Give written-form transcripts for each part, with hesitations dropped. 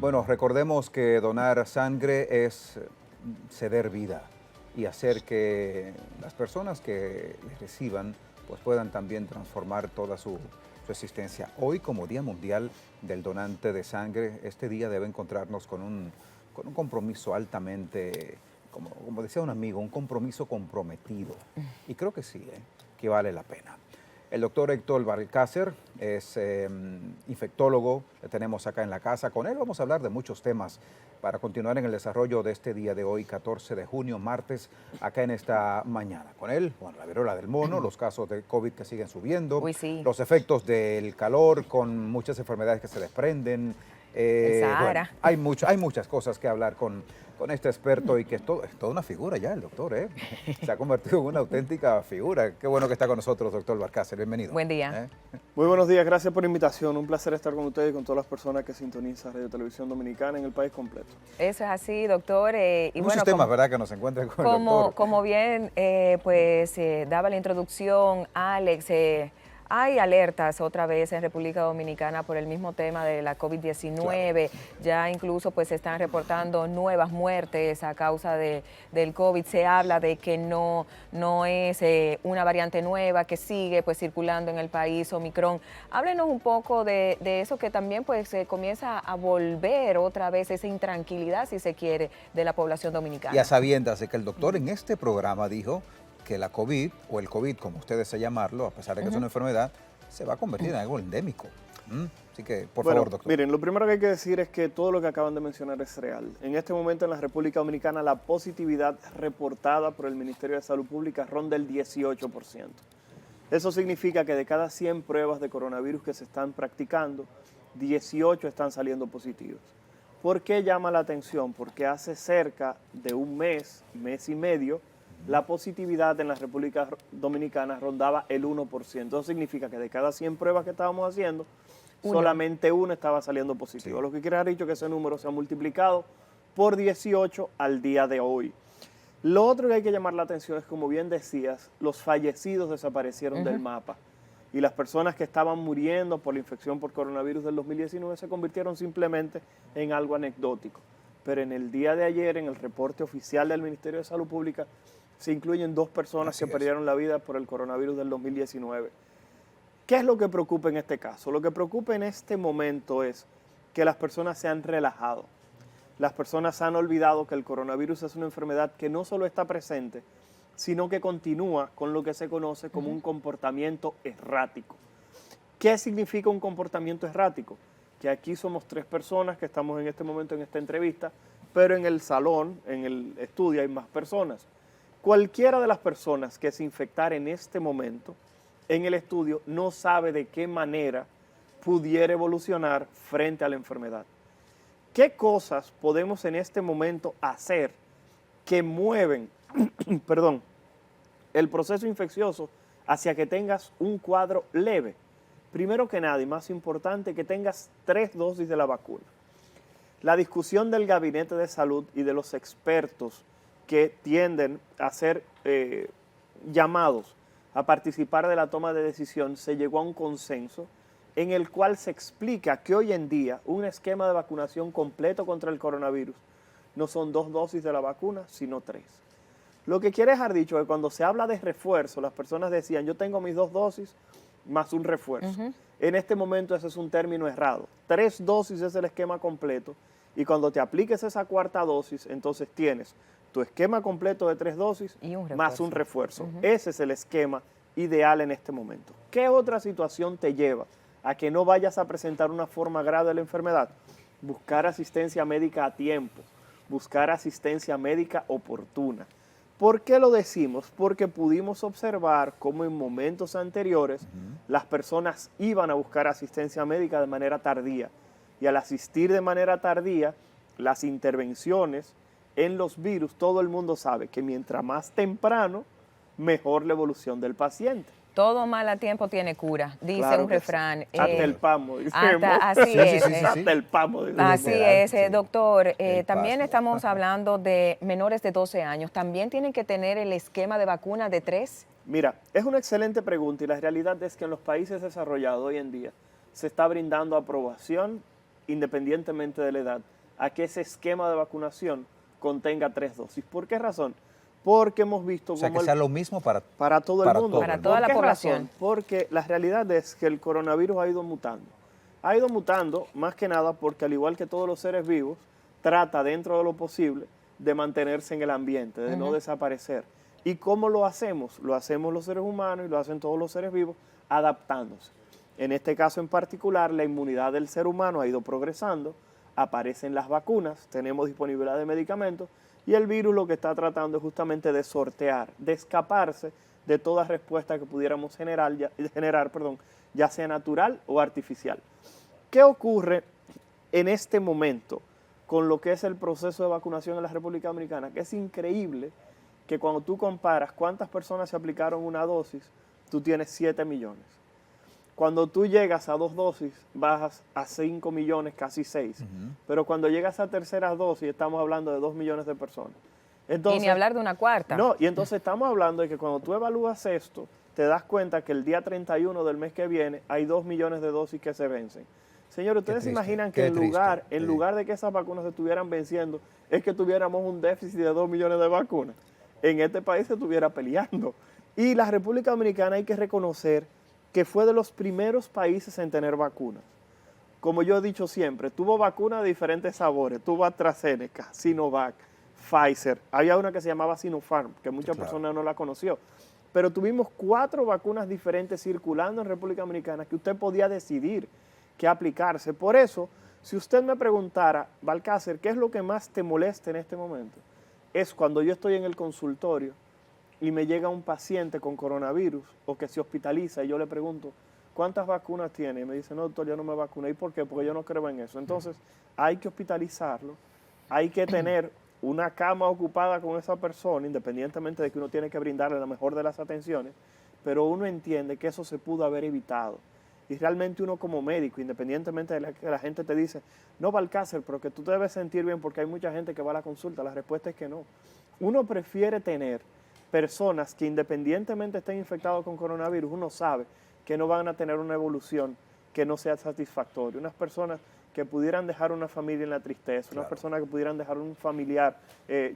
Bueno, recordemos que donar sangre es ceder vida y hacer que las personas que les reciban pues puedan también transformar toda su existencia. Hoy, como Día Mundial del Donante de Sangre, este día debe encontrarnos con un compromiso altamente, como decía un amigo, un compromiso comprometido. Y creo que sí, que vale la pena. El doctor Héctor Balcácer es infectólogo, le tenemos acá en la casa. Con él vamos a hablar de muchos temas para continuar en el desarrollo de este día de hoy, 14 de junio, martes, acá en esta mañana. Con él, bueno, la viruela del mono, los casos de COVID que siguen subiendo, Uy, sí, los efectos del calor con muchas enfermedades que se desprenden. el Bueno, Sahara. hay muchas cosas que hablar con este experto y que es toda una figura ya el doctor, ¿eh? Se ha convertido en una auténtica figura. Qué bueno que está con nosotros, doctor Balcácer. Bienvenido. Buen día. ¿Eh? Muy buenos días, gracias por la invitación. Un placer estar con ustedes y con todas las personas que sintonizan Radio Televisión Dominicana en el país completo. Eso es así, doctor. Y Muchos bueno, temas, ¿verdad?, que nos encuentran con el doctor. como bien daba la introducción Alex, hay alertas otra vez en República Dominicana por el mismo tema de la COVID-19. Claro. Ya incluso pues se están reportando nuevas muertes a causa del COVID. Se habla de que no es una variante nueva que sigue pues circulando en el país, Omicron. Háblenos un poco de eso, que también pues se comienza a volver otra vez esa intranquilidad, si se quiere, de la población dominicana. Y a sabiendas de que el doctor en este programa dijo que la COVID, o el COVID, como ustedes se llamarlo, a pesar de que es una enfermedad, se va a convertir en algo endémico. Así que, por favor, doctor. Miren, lo primero que hay que decir es que todo lo que acaban de mencionar es real. En este momento en la República Dominicana la positividad reportada por el Ministerio de Salud Pública ronda el 18%. Eso significa que de cada 100 pruebas de coronavirus que se están practicando, 18 están saliendo positivas. ¿Por qué llama la atención? Porque hace cerca de un mes y medio, la positividad en la República Dominicana rondaba el 1%. Eso significa que de cada 100 pruebas que estábamos haciendo, solamente una estaba saliendo positiva. Sí. Lo que quiere decir dicho que ese número se ha multiplicado por 18 al día de hoy. Lo otro que hay que llamar la atención es, como bien decías, los fallecidos desaparecieron del mapa. Y las personas que estaban muriendo por la infección por coronavirus del 2019 se convirtieron simplemente en algo anecdótico. Pero en el día de ayer, en el reporte oficial del Ministerio de Salud Pública, se incluyen 2 personas que perdieron la vida por el coronavirus del 2019. ¿Qué es lo que preocupa en este caso? Lo que preocupa en este momento es que las personas se han relajado. Las personas han olvidado que el coronavirus es una enfermedad que no solo está presente, sino que continúa con lo que se conoce como un comportamiento errático. ¿Qué significa un comportamiento errático? Que aquí somos 3 personas que estamos en este momento en esta entrevista, pero en el salón, en el estudio hay más personas. Cualquiera de las personas que se infectara en este momento en el estudio no sabe de qué manera pudiera evolucionar frente a la enfermedad. ¿Qué cosas podemos en este momento hacer que mueven el proceso infeccioso hacia que tengas un cuadro leve? Primero que nada, y más importante, que tengas 3 dosis de la vacuna. La discusión del Gabinete de Salud y de los expertos que tienden a ser llamados a participar de la toma de decisión, se llegó a un consenso en el cual se explica que hoy en día un esquema de vacunación completo contra el coronavirus no son 2 dosis de la vacuna, sino 3. Lo que quiere dejar dicho es que cuando se habla de refuerzo, las personas decían, yo tengo mis 2 dosis más un refuerzo. En este momento ese es un término errado. 3 dosis es el esquema completo y cuando te apliques esa 4ª dosis, entonces tienes tu esquema completo de 3 dosis Y un más un refuerzo. Ese es el esquema ideal en este momento. ¿Qué otra situación te lleva a que no vayas a presentar una forma grave de la enfermedad? Buscar asistencia médica a tiempo, buscar asistencia médica oportuna. ¿Por qué lo decimos? Porque pudimos observar cómo en momentos anteriores las personas iban a buscar asistencia médica de manera tardía. Y al asistir de manera tardía, las intervenciones en los virus, todo el mundo sabe que mientras más temprano, mejor la evolución del paciente. Todo mal a tiempo tiene cura, dice Claro un que sí. refrán. Hasta el pamo, Así es. Hasta el pamo. Así es, doctor. También pasmo. estamos hablando de menores de 12 años. ¿También tienen que tener el esquema de vacuna de 3? Mira, es una excelente pregunta y la realidad es que en los países desarrollados hoy en día se está brindando aprobación independientemente de la edad, a que ese esquema de vacunación contenga 3 dosis. ¿Por qué razón? Porque hemos visto O sea, cómo que sea lo mismo para todo el para mundo. todo Para el toda ¿Por la qué población. razón? Porque la realidad es que el coronavirus ha ido mutando. Ha ido mutando más que nada porque, al igual que todos los seres vivos, trata dentro de lo posible de mantenerse en el ambiente, de no desaparecer. ¿Y cómo lo hacemos? Lo hacemos los seres humanos y lo hacen todos los seres vivos adaptándose. En este caso en particular, la inmunidad del ser humano ha ido progresando, aparecen las vacunas, tenemos disponibilidad de medicamentos y el virus lo que está tratando es justamente de sortear, de escaparse de toda respuesta que pudiéramos generar, ya sea natural o artificial. ¿Qué ocurre en este momento con lo que es el proceso de vacunación en la República Dominicana? Que es increíble que cuando tú comparas cuántas personas se aplicaron una dosis, tú tienes 7 millones. Cuando tú llegas a 2 dosis, bajas a 5 millones, casi 6. Pero cuando llegas a terceras dosis, estamos hablando de 2 millones de personas. Entonces, y ni hablar de una cuarta. no, y entonces estamos hablando de que cuando tú evalúas esto, te das cuenta que el día 31 del mes que viene hay 2 millones de dosis que se vencen. Señores, ¿ustedes se imaginan que en lugar de que esas vacunas se estuvieran venciendo, es que tuviéramos un déficit de 2 millones de vacunas? En este país se estuviera peleando. Y la República Dominicana, hay que reconocer que fue de los primeros países en tener vacunas. Como yo he dicho siempre, tuvo vacunas de diferentes sabores. Tuvo AstraZeneca, Sinovac, Pfizer. Había una que se llamaba Sinopharm, que muchas personas no la conoció. Pero tuvimos 4 vacunas diferentes circulando en República Dominicana que usted podía decidir qué aplicarse. Por eso, si usted me preguntara, Balcácer, ¿qué es lo que más te molesta en este momento? Es cuando yo estoy en el consultorio y me llega un paciente con coronavirus o que se hospitaliza y yo le pregunto, ¿cuántas vacunas tiene? Y me dice, no, doctor, yo no me vacuné. ¿Y por qué? Porque yo no creo en eso. Entonces, hay que hospitalizarlo, hay que tener una cama ocupada con esa persona, independientemente de que uno tiene que brindarle la mejor de las atenciones, pero uno entiende que eso se pudo haber evitado. Y realmente uno como médico, independientemente de que la gente te dice, no, Balcácer, pero que tú te debes sentir bien porque hay mucha gente que va a la consulta, la respuesta es que no. Uno prefiere tener personas que independientemente estén infectados con coronavirus, uno sabe que no van a tener una evolución que no sea satisfactoria. Unas personas que pudieran dejar una familia en la tristeza, unas personas que pudieran dejar un familiar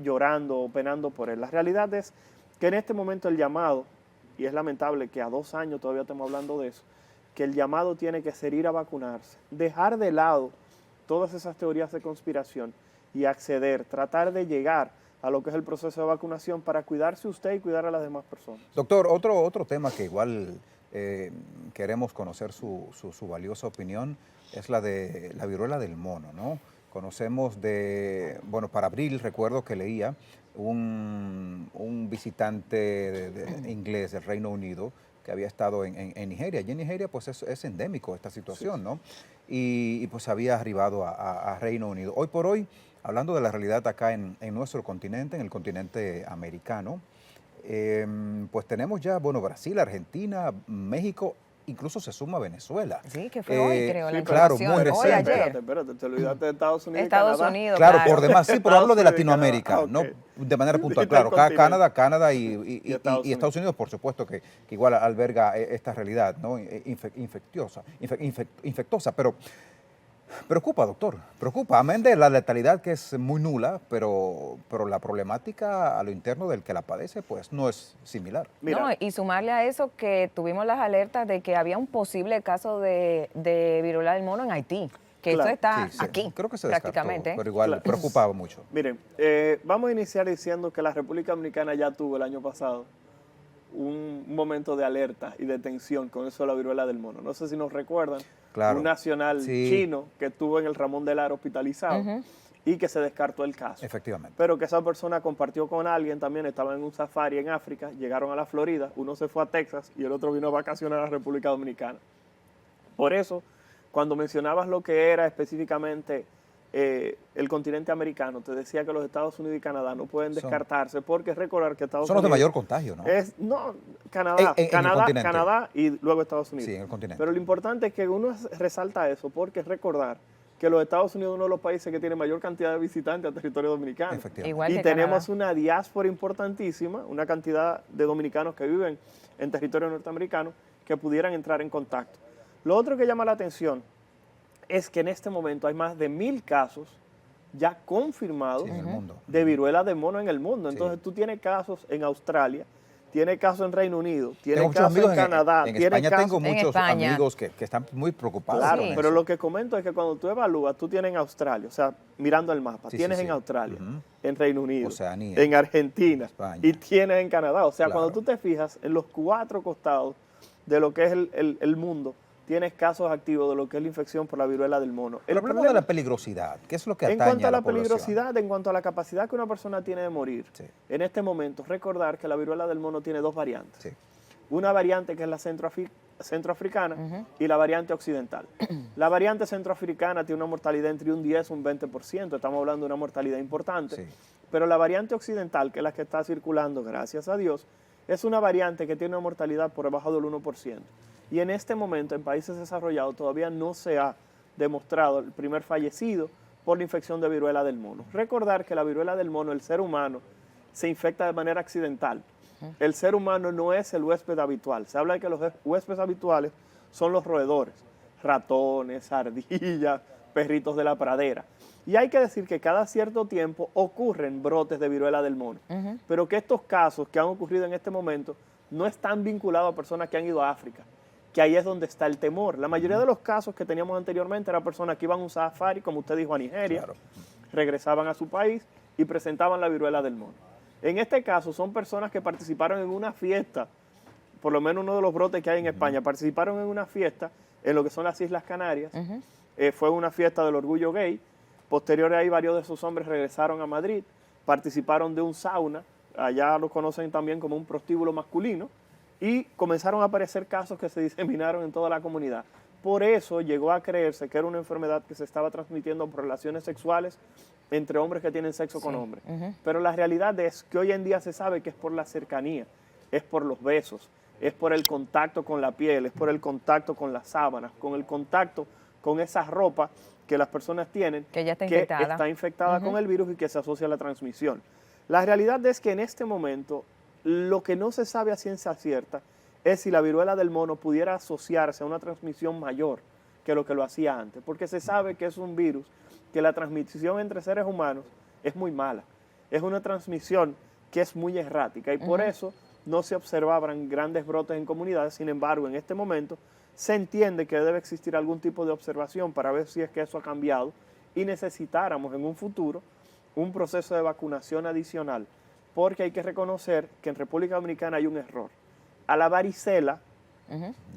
llorando o penando por él. La realidad es que en este momento el llamado, y es lamentable que a 2 años todavía estemos hablando de eso, que el llamado tiene que ser ir a vacunarse, dejar de lado todas esas teorías de conspiración y acceder, tratar de llegar a lo que es el proceso de vacunación para cuidarse usted y cuidar a las demás personas. Doctor, otro tema que igual queremos conocer su valiosa opinión es la de la viruela del mono, ¿no? Conocemos bueno, para abril recuerdo que leía un visitante inglés del Reino Unido que había estado en Nigeria. Y en Nigeria pues es endémico esta situación, ¿no? Y pues había arribado a Reino Unido. Hoy por hoy, hablando de la realidad acá en nuestro continente, en el continente americano, pues tenemos ya, bueno, Brasil, Argentina, México, incluso se suma Venezuela. Sí, que fue hoy, creo, la claro, información. muy Hoy, reciente. ayer. Espérate, te olvidaste de Estados Unidos Estados y Canadá. Unidos, Claro, por demás, sí, pero hablo de Estados Unidos y Latinoamérica, Canadá. ¿no? Ok. De manera puntual, Del claro. continente. Canadá y Estados Unidos, por supuesto, que igual alberga esta realidad, ¿no? Infectosa, pero preocupa, doctor, preocupa. Amén de la letalidad que es muy nula, pero la problemática a lo interno del que la padece, pues no es similar. Mira, No, y sumarle a eso que tuvimos las alertas de que había un posible caso de viruela del mono en Haití, que Claro. eso está Sí, aquí, creo que se descartó, prácticamente. pero igual Claro. preocupaba mucho. miren, vamos a iniciar diciendo que la República Dominicana ya tuvo el año pasado un momento de alerta y de tensión con eso de la viruela del mono. No sé si nos recuerdan, Claro. un nacional Sí. chino que estuvo en el Ramón de Lara hospitalizado y que se descartó el caso. Efectivamente. Pero que esa persona compartió con alguien también, estaba en un safari en África, llegaron a la Florida, uno se fue a Texas y el otro vino a vacacionar a la República Dominicana. Por eso, cuando mencionabas lo que era específicamente el continente americano, te decía que los Estados Unidos y Canadá no pueden descartarse, porque recordar que Estados Son los Unidos... de mayor contagio, ¿no? No, Canadá, En el Canadá, continente. Canadá y luego Estados Unidos. Sí, en el continente. Pero lo importante es que uno resalta eso, porque recordar que los Estados Unidos es uno de los países que tiene mayor cantidad de visitantes al territorio dominicano. Efectivamente. Igual Y que tenemos Canadá. una diáspora importantísima, una cantidad de dominicanos que viven en territorio norteamericano que pudieran entrar en contacto. Lo otro que llama la atención es que en este momento hay más de 1000 casos ya confirmados Sí, en el mundo. de viruela del mono en el mundo. Sí. Entonces tú tienes casos en Australia, tienes casos en Reino Unido, Tengo tienes muchos casos amigos en Canadá, en tienes España casos... tengo En muchos España. amigos que están muy preocupados Claro, con pero eso. lo que comento es que cuando tú evalúas, tú tienes en Australia, o sea, mirando el mapa, Sí, tienes sí, en sí. Australia, Ujú. en Reino Unido, Oceanía, en Argentina España. y tienes en Canadá. O sea, Claro. cuando tú te fijas en los 4 costados de lo que es el mundo, tienes casos activos de lo que es la infección por la viruela del mono. Pero El hablemos de problema- la peligrosidad. ¿Qué es lo que en atañe cuanto a la población? peligrosidad, en cuanto a la capacidad que una persona tiene de morir, Sí. en este momento, recordar que la viruela del mono tiene 2 variantes. Sí. Una variante que es la centroafricana y la variante occidental. La variante centroafricana tiene una mortalidad entre un 10 y un 20%, estamos hablando de una mortalidad importante, Sí. pero la variante occidental, que es la que está circulando, gracias a Dios, es una variante que tiene una mortalidad por debajo del 1%. Y en este momento, en países desarrollados, todavía no se ha demostrado el primer fallecido por la infección de viruela del mono. Recordar que la viruela del mono, el ser humano, se infecta de manera accidental. El ser humano no es el huésped habitual. Se habla de que los huéspedes habituales son los roedores, ratones, ardillas, perritos de la pradera. Y hay que decir que cada cierto tiempo ocurren brotes de viruela del mono, pero que estos casos que han ocurrido en este momento no están vinculados a personas que han ido a África, que ahí es donde está el temor. La mayoría de los casos que teníamos anteriormente eran personas que iban a un safari, como usted dijo, a Nigeria, Claro. regresaban a su país y presentaban la viruela del mono. En este caso son personas que participaron en una fiesta, por lo menos uno de los brotes que hay en España, participaron en una fiesta en lo que son las Islas Canarias. Fue una fiesta del orgullo gay. Posterior a ahí, varios de esos hombres regresaron a Madrid, participaron de un sauna, allá lo conocen también como un prostíbulo masculino, y comenzaron a aparecer casos que se diseminaron en toda la comunidad. Por eso llegó a creerse que era una enfermedad que se estaba transmitiendo por relaciones sexuales entre hombres que tienen sexo con hombres. Pero la realidad es que hoy en día se sabe que es por la cercanía, es por los besos, es por el contacto con la piel, es por el contacto con las sábanas, con el contacto con esa ropa que las personas tienen, Que ya está que infectada. está infectada con el virus y que se asocia a la transmisión. La realidad es que en este momento lo que no se sabe a ciencia cierta es si la viruela del mono pudiera asociarse a una transmisión mayor que lo hacía antes, porque se sabe que es un virus que la transmisión entre seres humanos es muy mala, es una transmisión que es muy errática y por eso no se observaban grandes brotes en comunidades. Sin embargo, en este momento se entiende que debe existir algún tipo de observación para ver si es que eso ha cambiado y necesitáramos en un futuro un proceso de vacunación adicional, porque hay que reconocer que en República Dominicana hay un error. A la varicela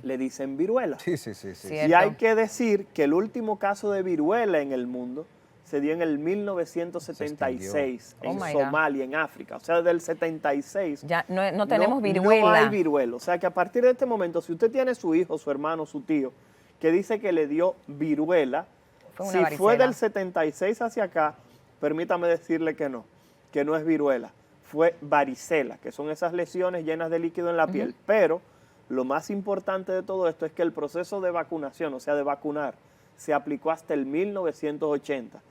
le dicen viruela. Sí, sí, sí, sí. Cierto. Y hay que decir que el último caso de viruela en el mundo se dio en el 1976 Oh en my God. Somalia, en África. O sea, desde el 76 Ya no tenemos viruela. no hay viruela. O sea, que a partir de este momento, si usted tiene su hijo, su hermano, su tío, que dice que le dio viruela, Fue una si fue varicela. del 76 hacia acá, permítame decirle que no es viruela. Fue varicela, que son esas lesiones llenas de líquido en la piel. Pero lo más importante de todo esto es que el proceso de vacunación, o sea, de vacunar, se aplicó hasta el 1980.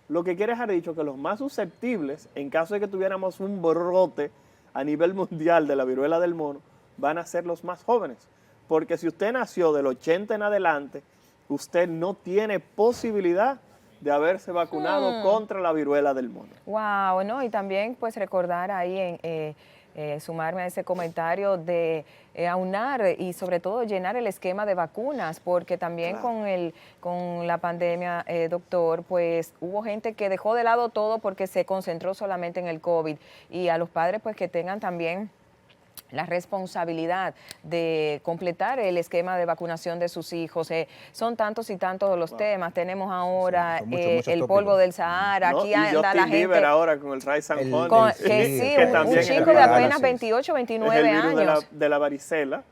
Lo que quiere dejar dicho que los más susceptibles, en caso de que tuviéramos un brote a nivel mundial de la viruela del mono, van a ser los más jóvenes. Porque si usted nació del 80 en adelante, usted no tiene posibilidad de haberse vacunado contra la viruela del mono. Wow, ¿no? Y también pues recordar ahí, sumarme a ese comentario de aunar y sobre todo llenar el esquema de vacunas, porque también Claro. con la pandemia, doctor, pues hubo gente que dejó de lado todo porque se concentró solamente en el COVID, y a los padres pues que tengan también la responsabilidad de completar el esquema de vacunación de sus hijos. Son tantos y tantos los temas. Tenemos ahora Sí, son muchos el tópicos. polvo del Sahara. ¿No? Aquí Y anda la Justin Bieber gente ahora con el Rise and El- Honey. con, Sí, que sí, que un también es el chico de virus. apenas Sí. 28, Es 29 el virus años. de la varicela,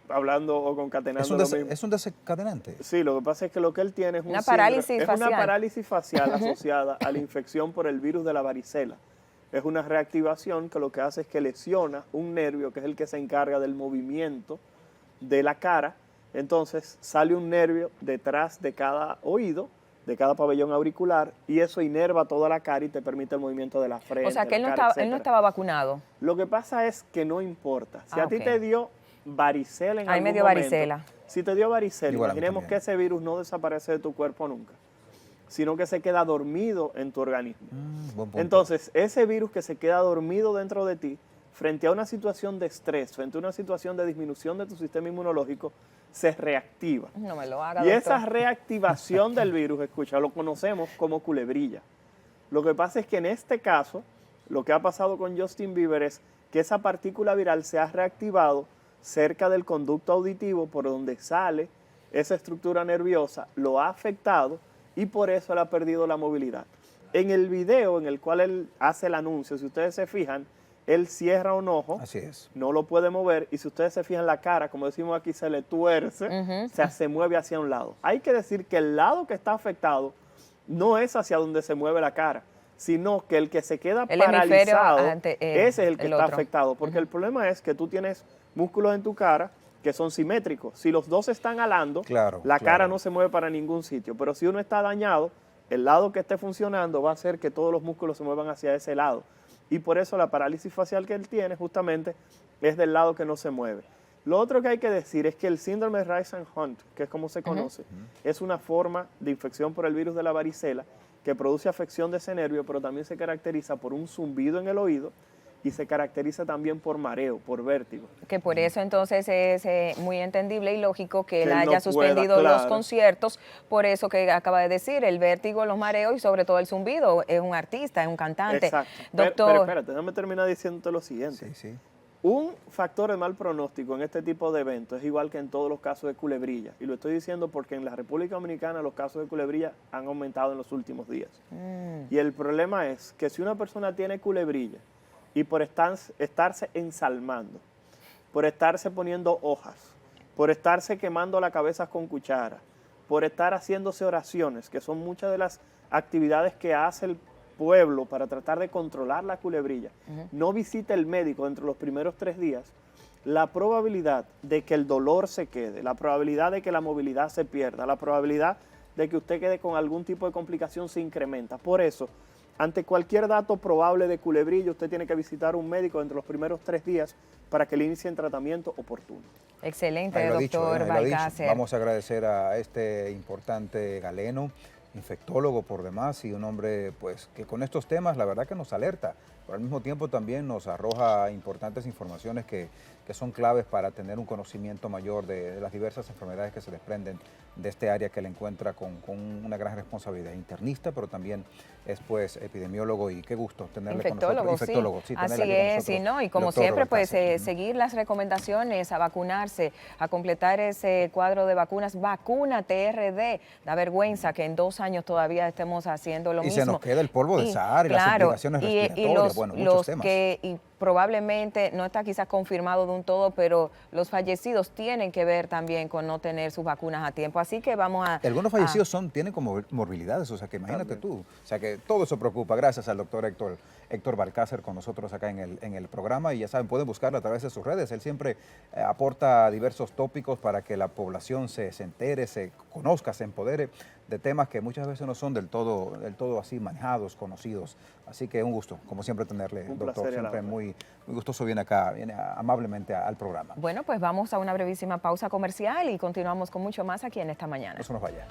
hablando o concatenando lo mismo. Es un desencadenante. Sí, lo que pasa es que lo que él tiene es Una parálisis es una facial. parálisis facial asociada a la infección por el virus de la varicela. Es una reactivación que lo que hace es que lesiona un nervio que es el que se encarga del movimiento de la cara. Entonces sale un nervio detrás de cada oído, de cada pabellón auricular, y eso inerva toda la cara y te permite el movimiento de la frente. O sea, que la él no cara, estaba etcétera. vacunado. Lo que pasa es que no importa. Si a ti ok. te dio varicela en Ahí algún me dio momento, varicela. si te dio varicela, Igual a mí imaginemos que también. ese virus no desaparece de tu cuerpo nunca, sino que se queda dormido en tu organismo. Buen punto. Entonces, ese virus que se queda dormido dentro de ti, frente a una situación de estrés, frente a una situación de disminución de tu sistema inmunológico, se reactiva. No me lo haga, Y doctor. esa reactivación del virus, escucha, lo conocemos como culebrilla. Lo que pasa es que en este caso, lo que ha pasado con Justin Bieber es que esa partícula viral se ha reactivado cerca del conducto auditivo por donde sale esa estructura nerviosa, lo ha afectado y por eso él ha perdido la movilidad. En el video en el cual él hace el anuncio, si ustedes se fijan, él cierra un ojo, Así es. no lo puede mover y si ustedes se fijan la cara, como decimos aquí, se le tuerce, se mueve hacia un lado. Hay que decir que el lado que está afectado no es hacia donde se mueve la cara, sino que el que se queda El hemisferio paralizado, ante, ese es el que está otro. afectado, porque el problema es que tú tienes músculos en tu cara que son simétricos. Si los dos están alando, Claro, la claro. cara no se mueve para ningún sitio, pero si uno está dañado, el lado que esté funcionando va a hacer que todos los músculos se muevan hacia ese lado. Y por eso la parálisis facial que él tiene justamente es del lado que no se mueve. Lo otro que hay que decir es que el síndrome de Reisner-Hunt, que es como se conoce, es una forma de infección por el virus de la varicela que produce afección de ese nervio, pero también se caracteriza por un zumbido en el oído y se caracteriza también por mareo, por vértigo. Que por eso entonces es muy entendible y lógico que él Que él no haya pueda, suspendido los claro. conciertos, por eso que acaba de decir, el vértigo, los mareos y sobre todo el zumbido. Es un artista, es un cantante. Exacto. Doctor, Pero espérate, déjame terminar diciéndote lo siguiente. Sí, sí. Un factor de mal pronóstico en este tipo de eventos es igual que en todos los casos de culebrilla. Y lo estoy diciendo porque en la República Dominicana los casos de culebrilla han aumentado en los últimos días. Y el problema es que si una persona tiene culebrilla y por estarse ensalmando, por estarse poniendo hojas, por estarse quemando la cabeza con cuchara, por estar haciéndose oraciones, que son muchas de las actividades que hace el pueblo para tratar de controlar la culebrilla, no visita el médico dentro de los primeros 3 días, la probabilidad de que el dolor se quede, la probabilidad de que la movilidad se pierda, la probabilidad de que usted quede con algún tipo de complicación se incrementa. Por eso, ante cualquier dato probable de culebrilla, usted tiene que visitar un médico dentro de los primeros 3 días para que le inicien tratamiento oportuno. excelente, Ahí lo ha dicho, doctor ahí lo ha dicho. Balcácer. Vamos a agradecer a este importante galeno, infectólogo por demás y un hombre pues que con estos temas la verdad que nos alerta, pero al mismo tiempo también nos arroja importantes informaciones que son claves para tener un conocimiento mayor de las diversas enfermedades que se desprenden de este área que le encuentra con una gran responsabilidad, internista, pero también es pues epidemiólogo y qué gusto tenerle con nosotros. Infectólogo, sí. tenerle Así aquí con es, nosotros, y no, y el como doctor siempre, pues Balcácer. seguir las recomendaciones, a vacunarse, a completar ese cuadro de vacunas. Vacúnate RD. Da vergüenza que en 2 años todavía estemos haciendo lo Y mismo. se nos queda el polvo de Sahara y las claro, complicaciones y respiratorias, bueno, muchos temas. y probablemente, no está quizás confirmado de un todo, pero los fallecidos tienen que ver también con no tener sus vacunas a tiempo. Así que vamos a... Algunos fallecidos tienen como morbilidades, o sea que imagínate tú. O sea que todo eso preocupa. Gracias al doctor Héctor Balcácer con nosotros acá en el programa y ya saben, pueden buscarlo a través de sus redes. Él siempre aporta diversos tópicos para que la población se entere, se conozca, se empodere de temas que muchas veces no son del todo así manejados, conocidos. Así que un gusto, como siempre, tenerle, Un doctor. placer, Siempre Alain. muy gustoso viene acá, viene amablemente al programa. Bueno, pues vamos a una brevísima pausa comercial y continuamos con mucho más aquí en Esta Mañana. No se nos vaya.